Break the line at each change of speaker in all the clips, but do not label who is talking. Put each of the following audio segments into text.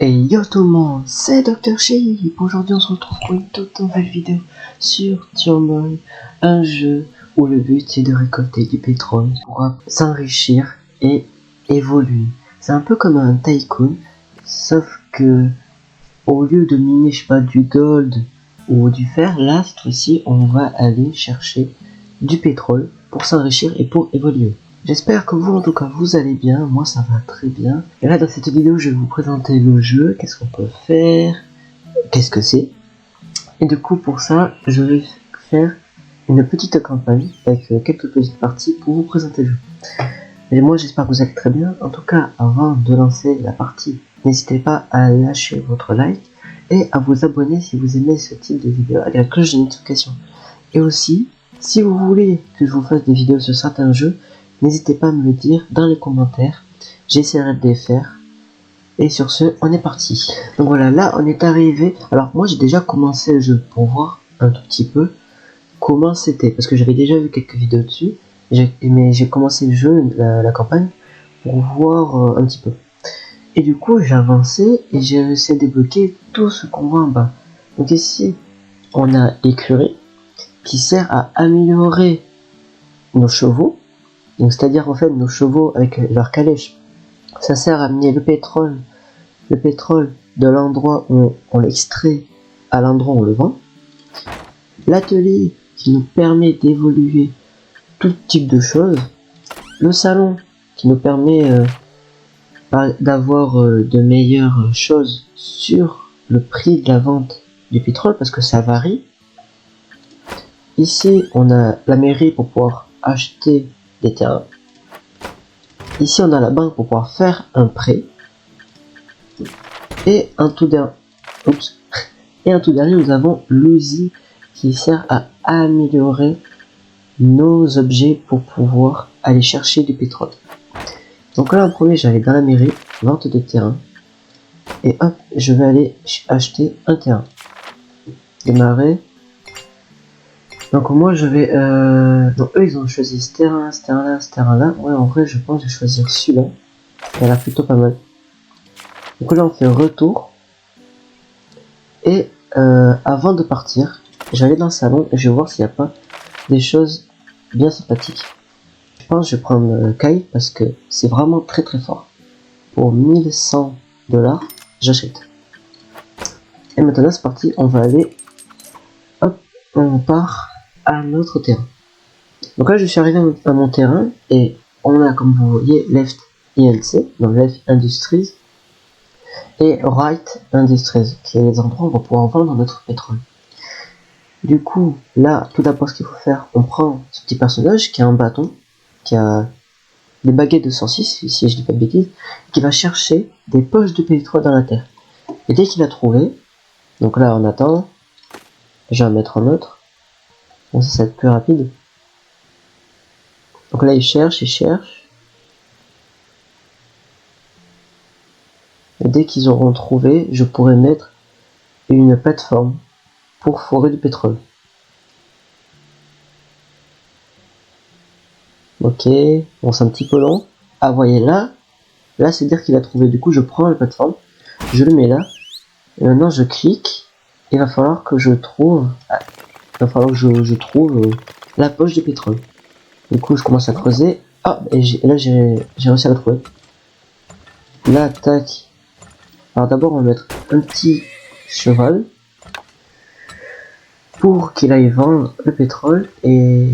Et yo tout le monde, c'est Dr. Sheep. Aujourd'hui on se retrouve pour une toute nouvelle vidéo sur Turmoil, un jeu où le but c'est de récolter du pétrole pour s'enrichir et évoluer. C'est un peu comme un tycoon, sauf que au lieu de miner je sais pas du gold ou du fer, là cette fois-ci on va aller chercher du pétrole pour s'enrichir et pour évoluer. J'espère que vous en tout cas vous allez bien, moi ça va très bien. Et là dans cette vidéo je vais vous présenter le jeu, qu'est-ce qu'on peut faire, qu'est-ce que c'est. Et du coup pour ça je vais faire une petite campagne avec quelques petites parties pour vous présenter le jeu. Et moi j'espère que vous allez très bien. En tout cas avant de lancer la partie, n'hésitez pas à lâcher votre like et à vous abonner si vous aimez ce type de vidéo avec la cloche de notification. Et aussi si vous voulez que je vous fasse des vidéos sur certains jeux, n'hésitez pas à me le dire dans les commentaires, j'essaierai de les faire. Et sur ce, on est parti. Donc voilà, là on est arrivé. Alors moi j'ai déjà commencé le jeu pour voir un tout petit peu comment c'était. Parce que j'avais déjà vu quelques vidéos dessus. Mais j'ai commencé le jeu, la campagne, pour voir un petit peu. Et du coup j'ai avancé et j'ai réussi à débloquer tout ce qu'on voit en bas. Donc ici, on a l'écurie qui sert à améliorer nos chevaux. Donc c'est-à-dire en fait nos chevaux avec leur calèche, ça sert à amener le pétrole de l'endroit où on l'extrait à l'endroit où on le vend. L'atelier qui nous permet d'évoluer tout type de choses. Le salon qui nous permet d'avoir de meilleures choses sur le prix de la vente du pétrole parce que ça varie. Ici on a la mairie pour pouvoir acheter des terrains. Ici on a la banque pour pouvoir faire un prêt. Et un tout dernier, nous avons l'usine qui sert à améliorer nos objets pour pouvoir aller chercher du pétrole. Donc là en premier j'allais dans la mairie, vente de terrain. Et hop, je vais aller acheter un terrain. Démarrer. Donc moi je vais... Donc eux ils ont choisi ce terrain, ce terrain là, ce terrain là. Ouais en vrai je pense que je vais choisir celui-là. Il a l'air plutôt pas mal. Donc là on fait retour. Et avant de partir, je vais aller dans le salon et je vais voir s'il n'y a pas des choses bien sympathiques. Je pense que je vais prendre Kai parce que c'est vraiment très très fort. Pour 1100 $, j'achète. Et maintenant c'est parti, on va aller... Hop, on part à notre terrain. Donc là je suis arrivé à mon terrain et on a comme vous voyez Left INC, donc Left Industries et Right Industries, qui est les endroits où on va pouvoir vendre notre pétrole. Du coup, là, tout d'abord ce qu'il faut faire, on prend ce petit personnage qui a un bâton, qui a des baguettes de 106, si je dis pas de bêtises, qui va chercher des poches de pétrole dans la terre. Et dès qu'il a trouvé, donc là on attend, je vais en mettre un autre, bon ça va être plus rapide. Donc là il cherche, et dès qu'ils auront trouvé, je pourrai mettre une plateforme pour forer du pétrole. Ok, bon c'est un petit peu long. Ah voyez là c'est dire qu'il a trouvé, du coup je prends la plateforme, je le mets là, et maintenant je clique, il va falloir que je trouve, je trouve la poche de pétrole. Du coup je commence à creuser, ah et là j'ai réussi à la trouver. Là tac, alors d'abord on va mettre un petit cheval, pour qu'il aille vendre le pétrole, et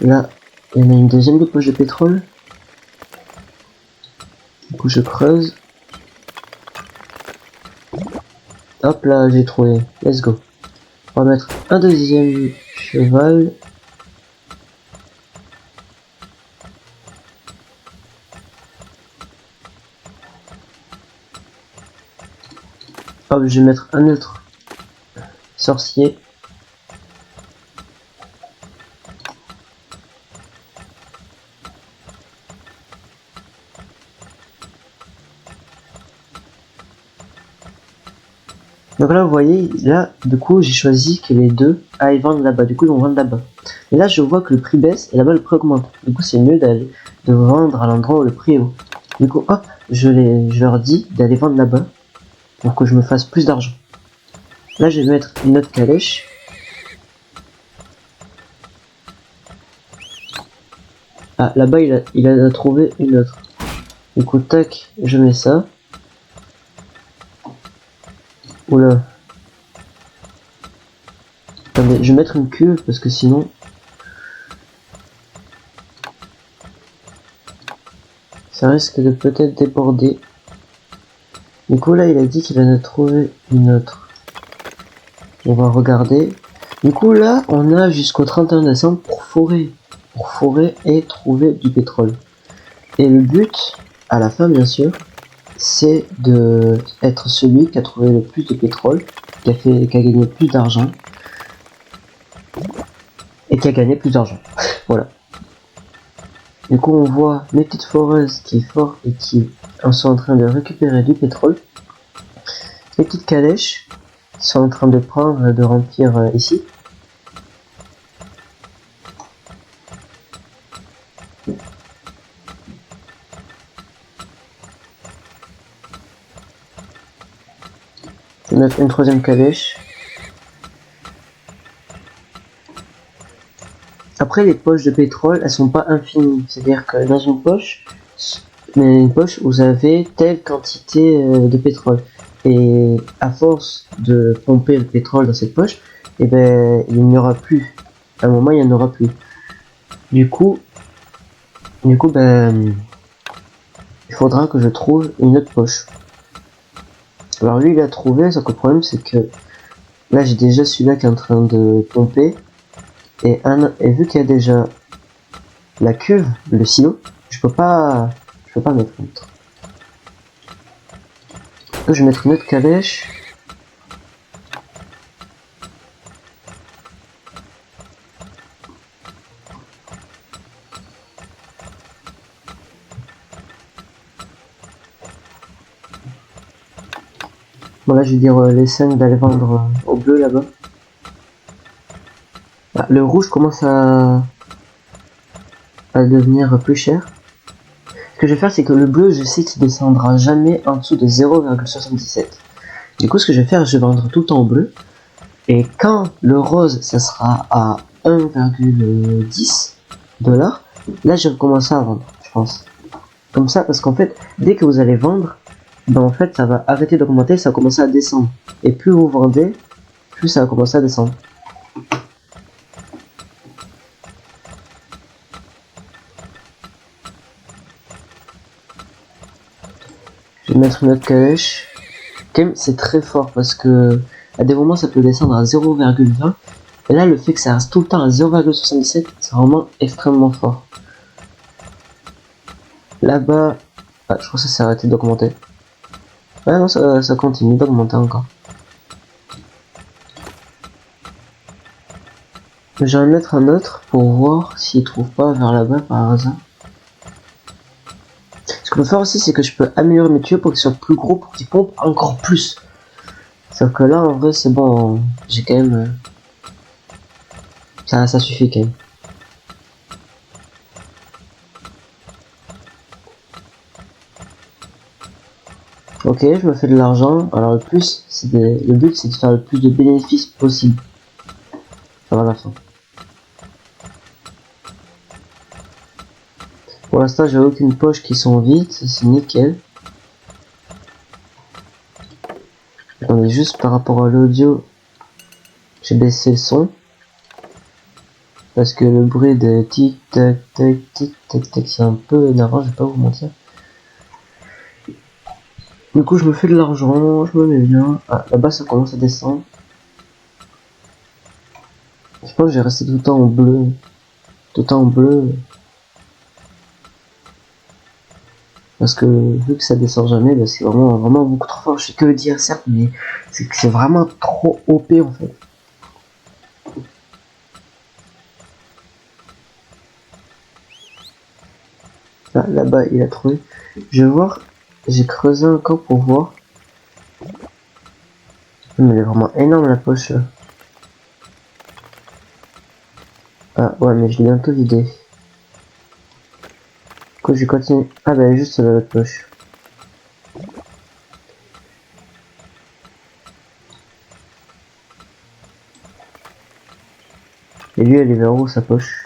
là il y en a une deuxième poche de pétrole. Du coup je creuse, hop là j'ai trouvé, let's go. On va mettre un deuxième cheval, hop je vais mettre un autre sorcier. Donc là vous voyez, là du coup j'ai choisi que les deux aillent vendre là-bas, du coup ils vont vendre là-bas. Et là je vois que le prix baisse et là-bas le prix augmente. Du coup c'est mieux de vendre à l'endroit où le prix est haut. Du coup hop, je leur dis d'aller vendre là-bas. pour que je me fasse plus d'argent. Là, je vais mettre une autre calèche. Ah, là-bas, il a trouvé une autre. Du coup, tac, je mets ça. Oula. Attendez, je vais mettre une cuve parce que sinon... ça risque de peut-être déborder. Du coup, là, il a dit qu'il en a trouvé une autre. On va regarder. Du coup, là, on a jusqu'au 31 décembre pour forer. Pour forer et trouver du pétrole. Et le but, à la fin, bien sûr, c'est de être celui qui a trouvé le plus de pétrole, qui a gagné plus d'argent. Et qui a gagné plus d'argent. Voilà. Du coup, on voit mes petites foreuses qui est fort et qui sont en train de récupérer du pétrole. Les petites calèches qui sont en train de prendre et de remplir ici. Je vais mettre une troisième calèche. Après, les poches de pétrole, elles sont pas infinies. C'est-à-dire que dans une poche, vous avez telle quantité de pétrole. Et à force de pomper le pétrole dans cette poche, et ben il n'y aura plus. À un moment, il n'y en aura plus. Du coup, ben, il faudra que je trouve une autre poche. Alors lui, il a trouvé, sauf que le problème, c'est que là, j'ai déjà celui-là qui est en train de pomper. Et vu qu'il y a déjà la cuve, le silo, je peux pas mettre une autre. Je vais mettre une autre calèche. Bon là je vais dire les 5 d'aller vendre au bleu là-bas. Ah, le rouge commence à devenir plus cher. Ce que je vais faire c'est que le bleu je sais qu'il descendra jamais en dessous de 0,77. Du coup ce que je vais faire, je vais vendre tout le temps au bleu. Et quand le rose ça sera à 1,10 $, là je vais recommencer à vendre, je pense. Comme ça, parce qu'en fait, dès que vous allez vendre, ben en fait ça va arrêter d'augmenter, ça va commencer à descendre. Et plus vous vendez, plus ça va commencer à descendre. Je vais mettre une autre calèche. Quand même, c'est très fort parce que à des moments ça peut descendre à 0,20. Et là, le fait que ça reste tout le temps à 0,77, c'est vraiment extrêmement fort. Là-bas, ah, je crois que ça s'est arrêté d'augmenter. Ouais, non, ça continue d'augmenter encore. Je vais en mettre un autre pour voir s'il trouve pas vers là-bas par hasard. Ce que je peux faire aussi, c'est que je peux améliorer mes tuyaux pour qu'ils soient plus gros, pour qu'ils pompent encore plus. Sauf que là, en vrai, c'est bon, j'ai quand même... ça suffit quand même. Ok, je me fais de l'argent. Alors le but, c'est de faire le plus de bénéfices possible. Ça va à la fin. Pour l'instant, j'ai aucune poche qui sont vides, c'est nickel. Attendez, juste par rapport à l'audio, j'ai baissé le son. Parce que le bruit de tic tac tac tic tac tac, c'est un peu énervant, je vais pas vous mentir. Du coup, je me fais de l'argent, je me mets bien. Ah, là-bas, ça commence à descendre. Je pense que j'ai resté tout le temps en bleu. Tout le temps en bleu. Parce que vu que ça descend jamais, bah, c'est vraiment beaucoup trop fort. Je sais que le dire certes, mais c'est vraiment trop OP en fait. Là-bas, il a trouvé. Je vais voir. J'ai creusé encore pour voir. Mais elle est vraiment énorme la poche là. Ah ouais, mais je l'ai bientôt vidé. Du coup, je continue. Ah bah juste l'autre poche. Et lui, elle est vers où sa poche?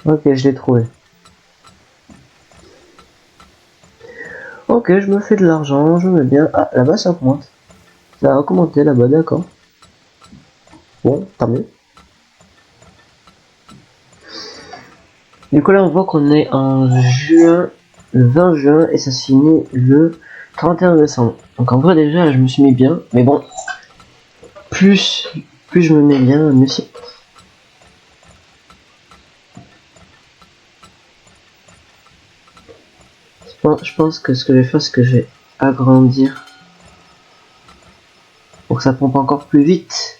Ok, je l'ai trouvé. Ok, je me fais de l'argent, je mets bien. Ah, là-bas ça augmente. Ça a augmenté là-bas, d'accord. Bon, tant mieux. Du coup là on voit qu'on est en juin, le 20 juin et ça se finit le 31 décembre. Donc en vrai déjà je me suis mis bien, mais bon, plus je me mets bien, mieux c'est. Je pense que ce que je vais faire c'est que je vais agrandir pour que ça pompe encore plus vite.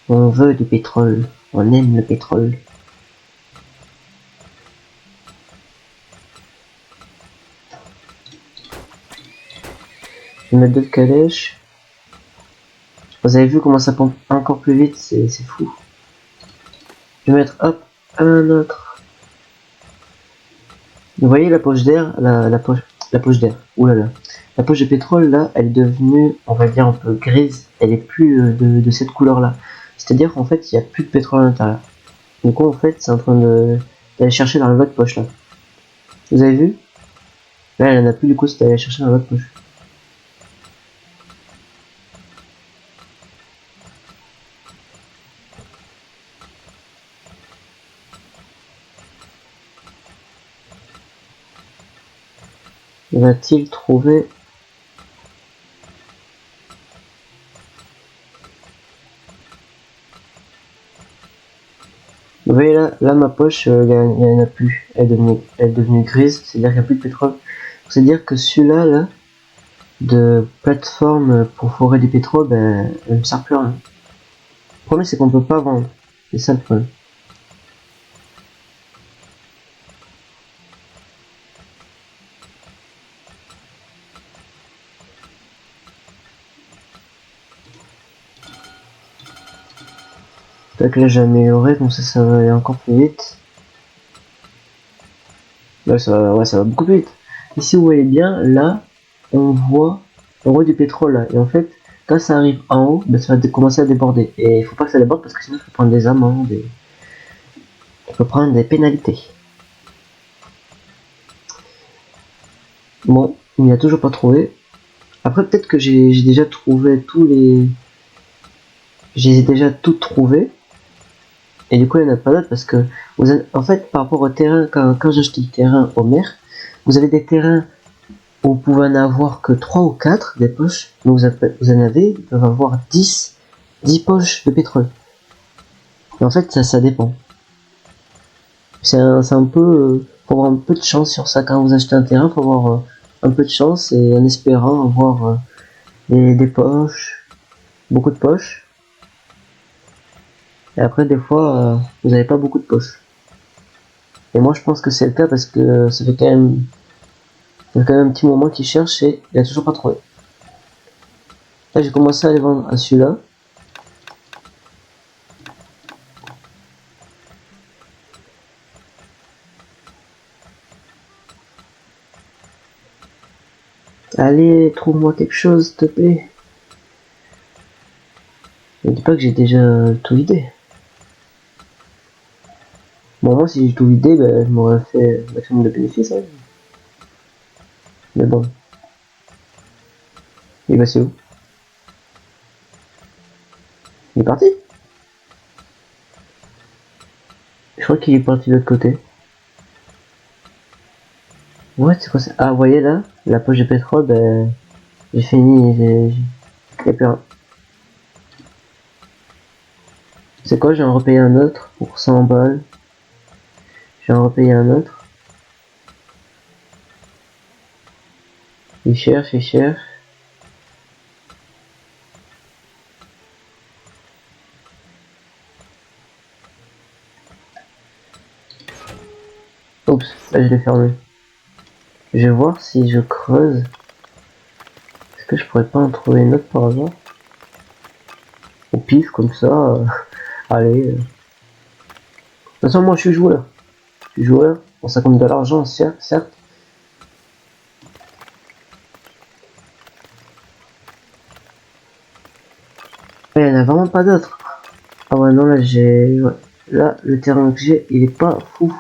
On veut du pétrole, on aime le pétrole. Je vais mettre d'autres calèches. Vous avez vu comment ça pompe encore plus vite, c'est fou. Je vais mettre hop un autre. Vous voyez la poche d'air, la poche d'air. Oulala. La poche de pétrole là, elle est devenue, on va dire un peu grise. Elle est plus de cette couleur là. C'est-à-dire qu'en fait, il n'y a plus de pétrole à l'intérieur. Du coup, en fait, c'est en train d'aller chercher dans l'autre poche là. Vous avez vu? Là, elle en a plus, du coup, c'est d'aller chercher dans l'autre poche. Va-t-il trouver? Vous voyez là ma poche, il n'y en a plus. Elle est devenue grise, c'est-à-dire qu'il n'y a plus de pétrole. C'est-à-dire que celui-là, là, de plateforme pour forer du pétrole, ben, elle ne me sert plus à rien. Le problème, c'est qu'on peut pas vendre. C'est ça le problème. Peut-être que là, j'ai amélioré, comme ça va aller encore plus vite. Là, ouais, ça va beaucoup plus vite. Ici, vous voyez bien, là, on voit du pétrole, là. Et en fait, quand ça arrive en haut, ben, ça va commencer à déborder. Et il faut pas que ça déborde parce que sinon, il faut prendre des amendes. Il faut prendre des pénalités. Bon, il n'y a toujours pas trouvé. Après, peut-être que j'ai déjà trouvé tous les... J'ai déjà tout trouvé. Et du coup, il n'y en a pas d'autres parce que, en fait, par rapport au terrain, quand j'ai acheté le terrain au maire, vous avez des terrains où vous pouvez en avoir que 3 ou 4 des poches, mais vous en avez, ils peuvent avoir 10 poches de pétrole. Et en fait, ça dépend. C'est un peu, faut avoir un peu de chance sur ça. Quand vous achetez un terrain, faut avoir un peu de chance et en espérant avoir des poches, beaucoup de poches. Et après, des fois, vous n'avez pas beaucoup de poches. Et moi, je pense que c'est le cas parce que ça fait quand même un petit moment qu'il cherche et il a toujours pas trouvé. Là, j'ai commencé à les vendre à celui-là. Allez, trouve-moi quelque chose, s'il te plaît. Ne dis pas que j'ai déjà tout vidé. Bon, moi, si j'ai tout vidé, ben, je m'aurais fait un maximum de bénéfices. Hein. Mais bon. Et bah, c'est où? Il est parti? Je crois qu'il est parti de l'autre côté. Ouais, c'est quoi ça? Ah, vous voyez là, la poche de pétrole, ben, j'ai fini, j'ai plus rien. C'est quoi, j'ai en repayé un autre pour 100 balles. J'ai en repayé un autre. Il cherche, il cherche. Oups, là je l'ai fermé. Je vais voir si je creuse. Est-ce que je pourrais pas en trouver une autre par hasard? Au pif, comme ça. Allez. De toute façon, moi je suis joueur. Je suis joueur. Bon, ça compte de l'argent, certes. Mais il n'y en a vraiment pas d'autres. Ah ouais, non, là j'ai... Ouais. Là, le terrain que j'ai, il est pas fou.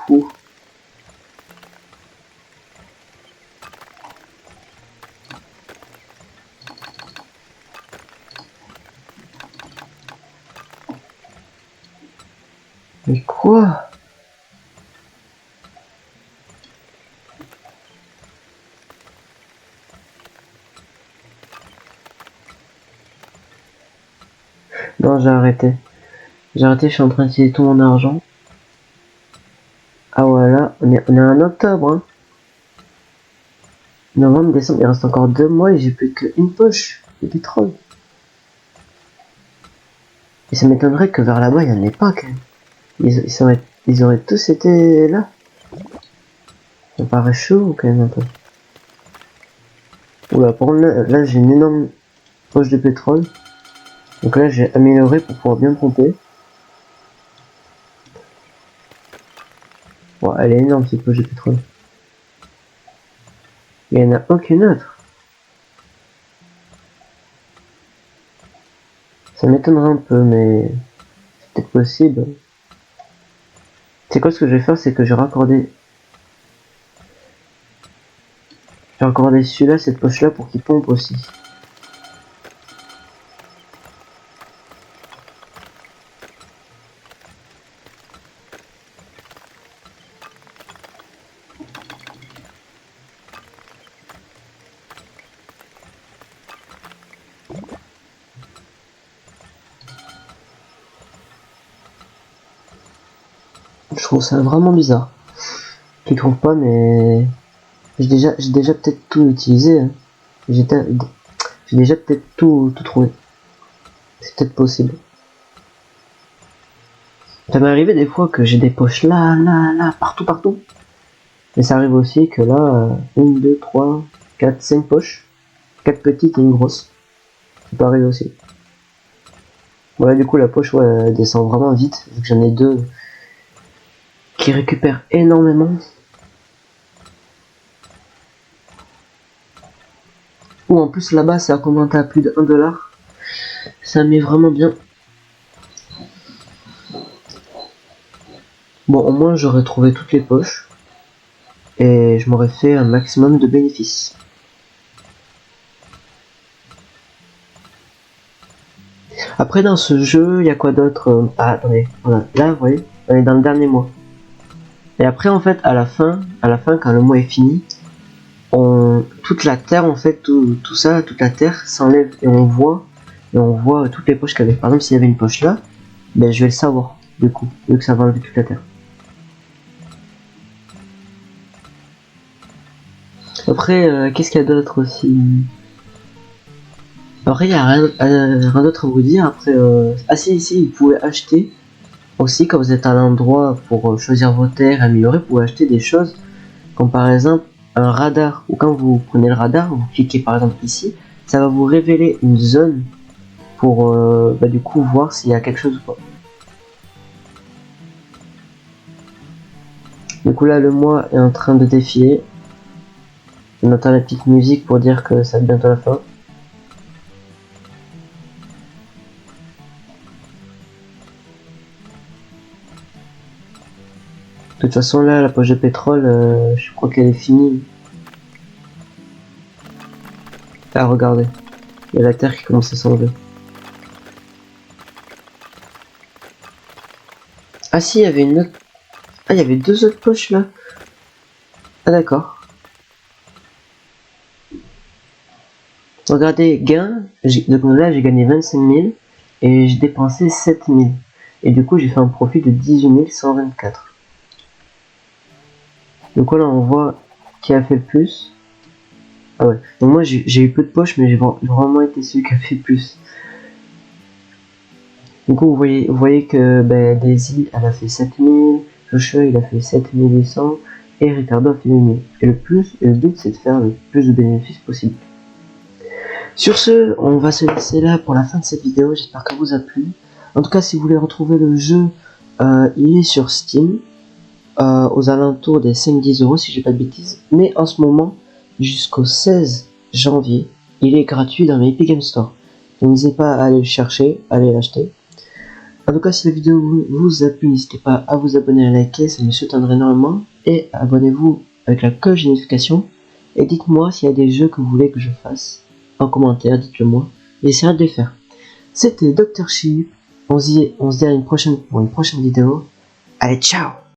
Mais quoi? Non, j'ai arrêté. J'ai arrêté, je suis en train d'utiliser tout mon argent. Ah voilà, on est en octobre. Hein. Novembre, décembre, il reste encore 2 mois et j'ai plus qu'une poche de pétrole. Et ça m'étonnerait que vers là-bas, il n'y en ait pas quand même. Ils auraient tous été là. Ça paraît chaud quand même un peu. Oula, par contre là j'ai une énorme poche de pétrole. Donc là j'ai amélioré pour pouvoir bien pomper. Bon, elle est énorme cette poche de pétrole. Il y en a aucune autre. Ça m'étonnerait un peu, mais c'est peut-être possible. C'est quoi ce que je vais faire, c'est que je vais raccorder celui-là, cette poche-là, pour qu'il pompe aussi. Je trouve ça vraiment bizarre. Tu trouves pas, mais j'ai déjà peut-être tout utilisé. Hein. J'ai déjà peut-être tout trouvé. C'est peut-être possible. Ça m'est arrivé des fois que j'ai des poches là, partout. Mais ça arrive aussi que là, 1, 2, 3, 4, 5 poches. 4 petites et une grosse. Ça peut arriver aussi. Voilà, du coup, la poche, ouais, elle descend vraiment vite. Vu que j'en ai 2 qui récupèrent énormément. Ou en plus, là-bas, ça a commenté à plus de 1 $. Ça met vraiment bien. Bon, au moins, j'aurais trouvé toutes les poches. Et je m'aurais fait un maximum de bénéfices. Après, dans ce jeu, il y a quoi d'autre? Ah, attendez, voilà. Là, vous voyez, on est dans le dernier mois. Et après, en fait, à la fin, quand le mois est fini, toute la terre, en fait, tout ça, toute la terre s'enlève et on voit toutes les poches qu'il y avait. Par exemple, s'il y avait une poche là, ben je vais le savoir, du coup, vu que ça va enlever toute la terre. Après, qu'est-ce qu'il y a d'autre aussi? Après, il n'y a rien d'autre à vous dire. Après, ah si, vous pouvez acheter aussi quand vous êtes à l'endroit pour choisir vos terres, améliorer, vous pouvez acheter des choses comme par exemple un radar. Ou quand vous prenez le radar, vous cliquez par exemple ici, ça va vous révéler une zone pour du coup voir s'il y a quelque chose ou pas. Du coup là, le mois est en train de défiler. On entend la petite musique pour dire que ça va bientôt la fin. De toute façon là, la poche de pétrole, je crois qu'elle est finie. Ah regardez, il y a la terre qui commence à s'enlever. Ah si, il y avait une autre... Ah, il y avait 2 autres poches là. Ah d'accord. Regardez, gain, donc là j'ai gagné 25 000 et j'ai dépensé 7 000. Et du coup j'ai fait un profit de 18 124. Donc là on voit qui a fait le plus. Ah ouais, donc moi j'ai eu peu de poches mais j'ai vraiment été celui qui a fait le plus. Du coup vous voyez que Daisy elle a fait 7000, Joshua il a fait 7800 et Ricardo a fait 8000. Et le but c'est de faire le plus de bénéfices possible. Sur ce, on va se laisser là pour la fin de cette vidéo, j'espère qu'elle vous a plu. En tout cas, si vous voulez retrouver le jeu, il est sur Steam, aux alentours des 5-10 euros si j'ai pas de bêtises. Mais en ce moment, jusqu'au 16 janvier, il est gratuit dans l'Epic Game Store. Donc n'hésitez pas à aller le chercher, à aller l'acheter. En tout cas, si la vidéo vous a plu, n'hésitez pas à vous abonner, à liker, ça me soutiendrait énormément. Et abonnez-vous avec la cloche de notification. Et dites-moi s'il y a des jeux que vous voulez que je fasse. En commentaire, dites-le moi. J'essaierai de les faire. C'était Dr. Sheep. On se dit à pour une prochaine vidéo. Allez, ciao!